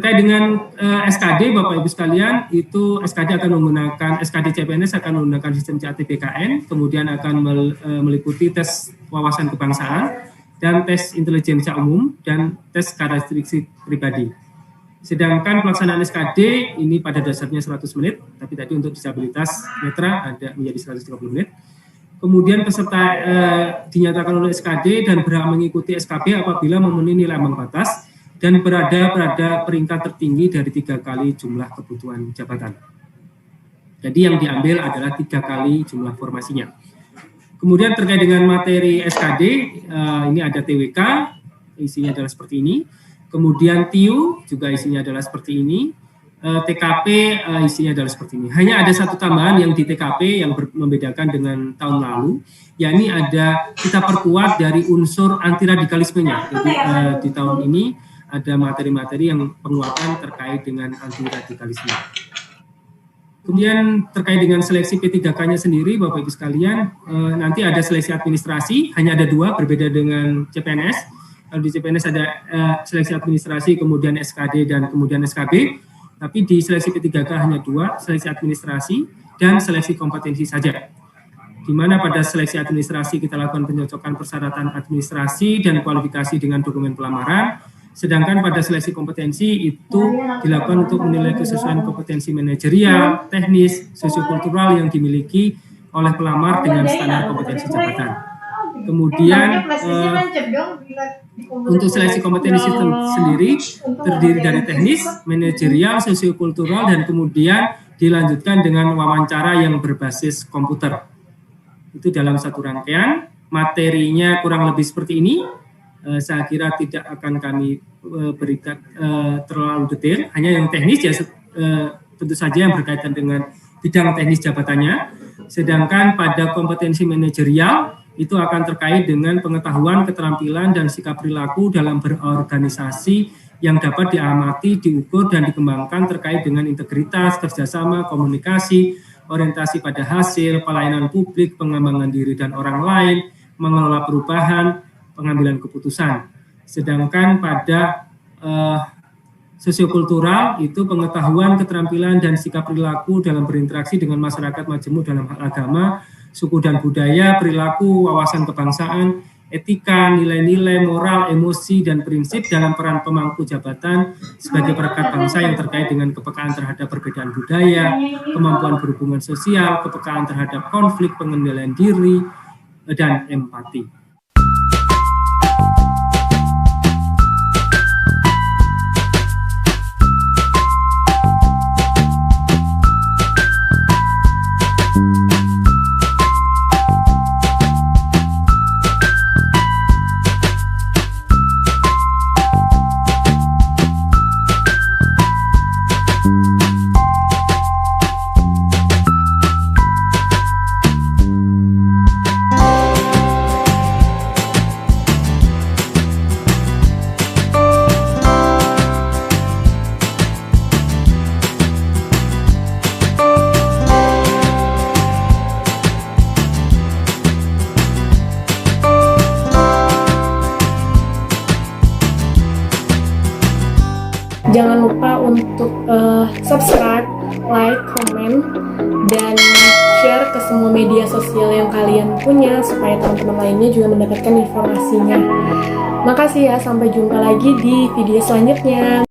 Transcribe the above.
terkait dengan SKD, Bapak Ibu sekalian, itu SKD akan menggunakan SKD CPNS akan menggunakan sistem CAT-BKN, kemudian akan meliputi tes wawasan kebangsaan dan tes intelijensia umum dan tes karakteristik pribadi. Sedangkan pelaksanaan SKD ini pada dasarnya 100 menit, tapi tadi untuk disabilitas netra ada menjadi 130 menit. Kemudian peserta dinyatakan oleh SKD dan berhak mengikuti SKB apabila memenuhi nilai ambang batas dan berada pada peringkat tertinggi dari 3 kali jumlah kebutuhan jabatan. Jadi yang diambil adalah 3 kali jumlah formasinya. Kemudian terkait dengan materi SKD, ini ada TWK, isinya adalah seperti ini. Kemudian TIU juga isinya adalah seperti ini. TKP isinya adalah seperti ini. Hanya ada satu tambahan yang di TKP yang membedakan dengan tahun lalu, yakni ada kita perkuat dari unsur anti radikalismenya. Jadi di tahun ini ada materi-materi yang penguatan terkait dengan anti radikalisme. Kemudian terkait dengan seleksi P3K-nya sendiri, Bapak Ibu sekalian, nanti ada seleksi administrasi, hanya ada 2, berbeda dengan CPNS. Kalau di CPNS ada seleksi administrasi, kemudian SKD dan kemudian SKB. Tapi di seleksi P3K hanya 2, seleksi administrasi dan seleksi kompetensi saja. Di mana pada seleksi administrasi kita lakukan pencocokan persyaratan administrasi dan kualifikasi dengan dokumen pelamaran. Sedangkan pada seleksi kompetensi itu dilakukan untuk menilai kesesuaian kompetensi manajerial, teknis, sosiokultural yang dimiliki oleh pelamar dengan standar kompetensi jabatan. Kemudian untuk seleksi kompetensi sendiri terdiri dari teknis, manajerial, sosiokultural, dan kemudian dilanjutkan dengan wawancara yang berbasis komputer. Itu dalam satu rangkaian, materinya kurang lebih seperti ini. Saya kira tidak akan kami berikan terlalu detail, hanya yang teknis ya tentu saja yang berkaitan dengan bidang teknis jabatannya. Sedangkan pada kompetensi manajerial itu akan terkait dengan pengetahuan, keterampilan, dan sikap perilaku dalam berorganisasi yang dapat diamati, diukur, dan dikembangkan terkait dengan integritas, kerjasama, komunikasi, orientasi pada hasil, pelayanan publik, pengembangan diri dan orang lain, mengelola perubahan, pengambilan keputusan. Sedangkan pada sosiokultural itu pengetahuan, keterampilan, dan sikap perilaku dalam berinteraksi dengan masyarakat majemuk dalam hal agama, suku dan budaya, perilaku, wawasan kebangsaan, etika, nilai-nilai, moral, emosi, dan prinsip dalam peran pemangku jabatan sebagai perekat bangsa yang terkait dengan kepekaan terhadap perbedaan budaya, kemampuan berhubungan sosial, kepekaan terhadap konflik, pengendalian diri, dan empati. Jangan lupa untuk subscribe, like, komen, dan share ke semua media sosial yang kalian punya supaya teman-teman lainnya juga mendapatkan informasinya. Makasih ya, sampai jumpa lagi di video selanjutnya.